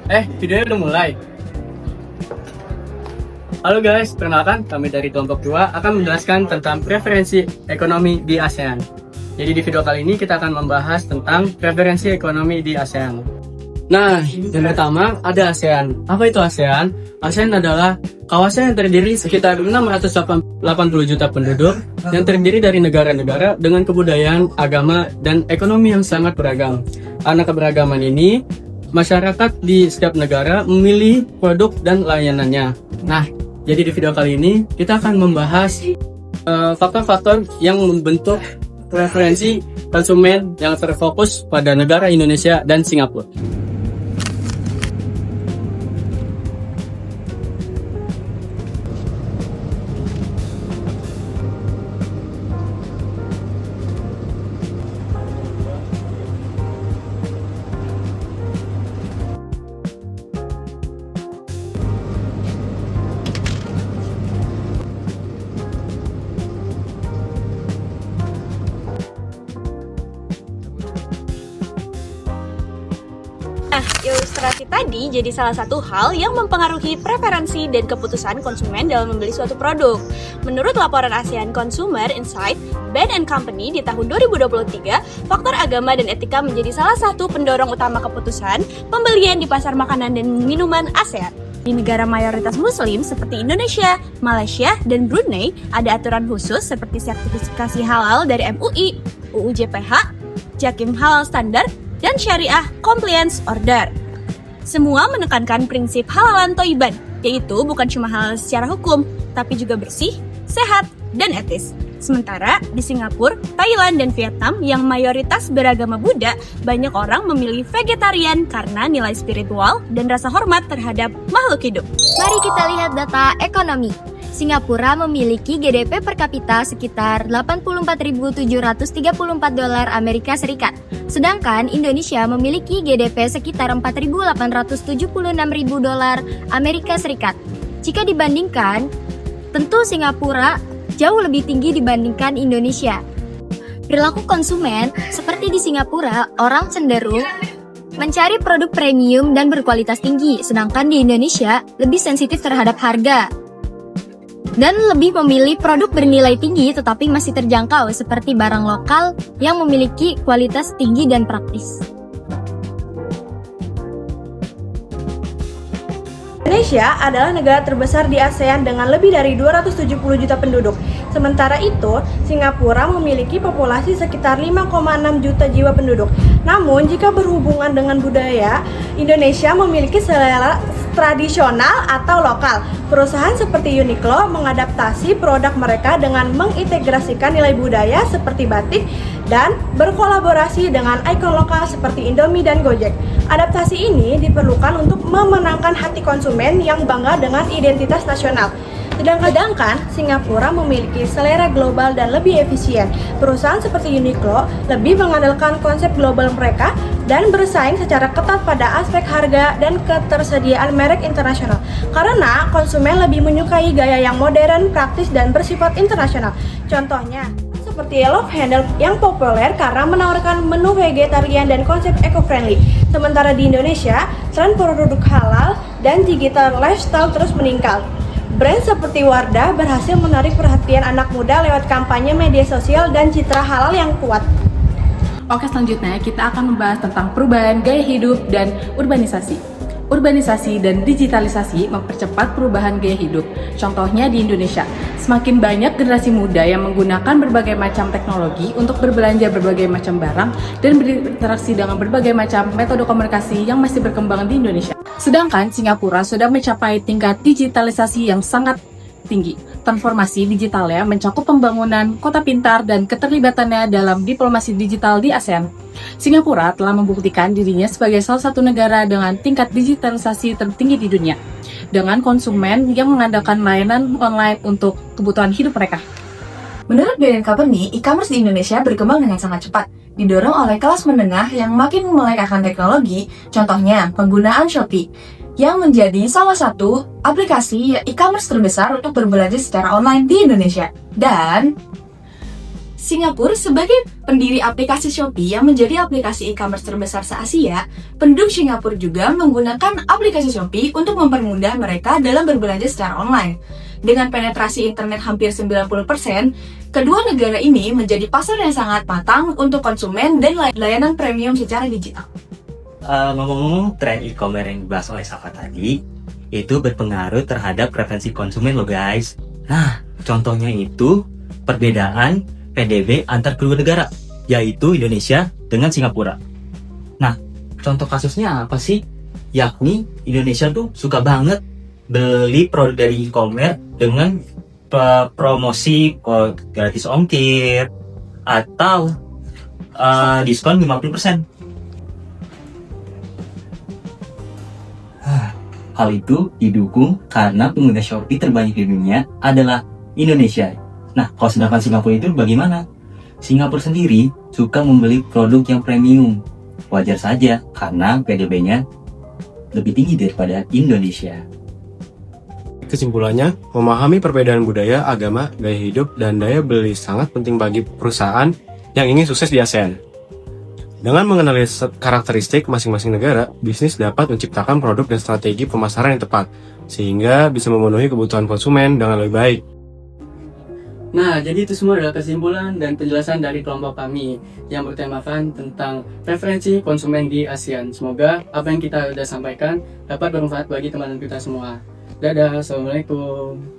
Videonya udah mulai. Halo guys, perkenalkan kami dari kelompok 2 akan menjelaskan tentang preferensi ekonomi di ASEAN. Jadi di video kali ini kita akan membahas tentang preferensi ekonomi di ASEAN. Nah, yang pertama ada ASEAN. Apa itu ASEAN? ASEAN adalah kawasan yang terdiri sekitar 680 juta penduduk yang terdiri dari negara-negara dengan kebudayaan, agama, dan ekonomi yang sangat beragam. Karena keberagaman ini, masyarakat di setiap negara memilih produk dan layanannya. Nah, jadi di video kali ini kita akan membahas faktor-faktor yang membentuk preferensi konsumen yang terfokus pada negara Indonesia dan Singapura. Nah, ilustrasi tadi jadi salah satu hal yang mempengaruhi preferensi dan keputusan konsumen dalam membeli suatu produk. Menurut laporan ASEAN Consumer Insight, Bain & Company di tahun 2023, faktor agama dan etika menjadi salah satu pendorong utama keputusan pembelian di pasar makanan dan minuman ASEAN. Di negara mayoritas muslim seperti Indonesia, Malaysia, dan Brunei, ada aturan khusus seperti sertifikasi halal dari MUI, UU JPH, Jakim Halal Standar, dan Syariah Compliance Order. Semua menekankan prinsip halalan toiban, yaitu bukan cuma halal secara hukum, tapi juga bersih, sehat, dan etis. Sementara di Singapura, Thailand, dan Vietnam yang mayoritas beragama Buddha, banyak orang memilih vegetarian karena nilai spiritual dan rasa hormat terhadap makhluk hidup. Mari kita lihat data ekonomi. Singapura memiliki GDP per kapita sekitar 84.734 dolar Amerika Serikat. Sedangkan Indonesia memiliki GDP sekitar 4.876.000 dolar Amerika Serikat. Jika dibandingkan, tentu Singapura jauh lebih tinggi dibandingkan Indonesia. Perilaku konsumen seperti di Singapura, orang cenderung mencari produk premium dan berkualitas tinggi, sedangkan di Indonesia lebih sensitif terhadap harga dan lebih memilih produk bernilai tinggi tetapi masih terjangkau seperti barang lokal yang memiliki kualitas tinggi dan praktis. Indonesia adalah negara terbesar di ASEAN dengan lebih dari 270 juta penduduk. Sementara itu, Singapura memiliki populasi sekitar 5,6 juta jiwa penduduk. Namun, jika berhubungan dengan budaya, Indonesia memiliki selera tradisional atau lokal. Perusahaan seperti Uniqlo mengadaptasi produk mereka dengan mengintegrasikan nilai budaya seperti batik dan berkolaborasi dengan ikon lokal seperti Indomie dan Gojek. Adaptasi ini diperlukan untuk memenangkan hati konsumen yang bangga dengan identitas nasional. Sedangkan Singapura memiliki selera global dan lebih efisien. Perusahaan seperti Uniqlo lebih mengandalkan konsep global mereka dan bersaing secara ketat pada aspek harga dan ketersediaan merek internasional. Karena konsumen lebih menyukai gaya yang modern, praktis, dan bersifat internasional. Contohnya seperti Love Handle yang populer karena menawarkan menu vegetarian dan konsep eco-friendly. Sementara di Indonesia, tren produk halal dan digital lifestyle terus meningkat. Brand seperti Wardah berhasil menarik perhatian anak muda lewat kampanye media sosial dan citra halal yang kuat. Oke, selanjutnya kita akan membahas tentang perubahan gaya hidup dan urbanisasi. Urbanisasi dan digitalisasi mempercepat perubahan gaya hidup. Contohnya di Indonesia, semakin banyak generasi muda yang menggunakan berbagai macam teknologi untuk berbelanja berbagai macam barang dan berinteraksi dengan berbagai macam metode komunikasi yang masih berkembang di Indonesia. Sedangkan Singapura sudah mencapai tingkat digitalisasi yang sangat tinggi. Transformasi digitalnya mencakup pembangunan kota pintar dan keterlibatannya dalam diplomasi digital di ASEAN. Singapura telah membuktikan dirinya sebagai salah satu negara dengan tingkat digitalisasi tertinggi di dunia, dengan konsumen yang mengandalkan layanan online untuk kebutuhan hidup mereka. Menurut Bain & Company, e-commerce di Indonesia berkembang dengan sangat cepat, didorong oleh kelas menengah yang makin melek akan teknologi, contohnya penggunaan Shopee, yang menjadi salah satu aplikasi e-commerce terbesar untuk berbelanja secara online di Indonesia. Dan Singapura sebagai pendiri aplikasi Shopee yang menjadi aplikasi e-commerce terbesar se-Asia, penduduk Singapura juga menggunakan aplikasi Shopee untuk mempermudah mereka dalam berbelanja secara online. Dengan penetrasi internet hampir 90%, kedua negara ini menjadi pasar yang sangat matang untuk konsumen dan layanan premium secara digital. Ngomong-ngomong, tren e-commerce yang dibahas oleh Safa tadi, itu berpengaruh terhadap preferensi konsumen loh guys. Nah, contohnya itu perbedaan PDB antar kedua negara, yaitu Indonesia dengan Singapura. Nah, contoh kasusnya apa sih? Yakni Indonesia tuh suka banget beli produk dari e-commerce dengan promosi gratis ongkir atau diskon 50%. Hal itu didukung karena pengguna Shopee terbanyak di dunia adalah Indonesia. Nah, kalau sedangkan Singapura itu bagaimana? Singapura sendiri suka membeli produk yang premium. Wajar saja karena PDB-nya lebih tinggi daripada Indonesia. Kesimpulannya, memahami perbedaan budaya, agama, gaya hidup, dan daya beli sangat penting bagi perusahaan yang ingin sukses di ASEAN. Dengan mengenali karakteristik masing-masing negara, bisnis dapat menciptakan produk dan strategi pemasaran yang tepat, sehingga bisa memenuhi kebutuhan konsumen dengan lebih baik. Nah, jadi itu semua adalah kesimpulan dan penjelasan dari kelompok kami yang bertemakan tentang preferensi konsumen di ASEAN. Semoga apa yang kita sudah sampaikan dapat bermanfaat bagi teman-teman kita semua. Dadah, Assalamualaikum.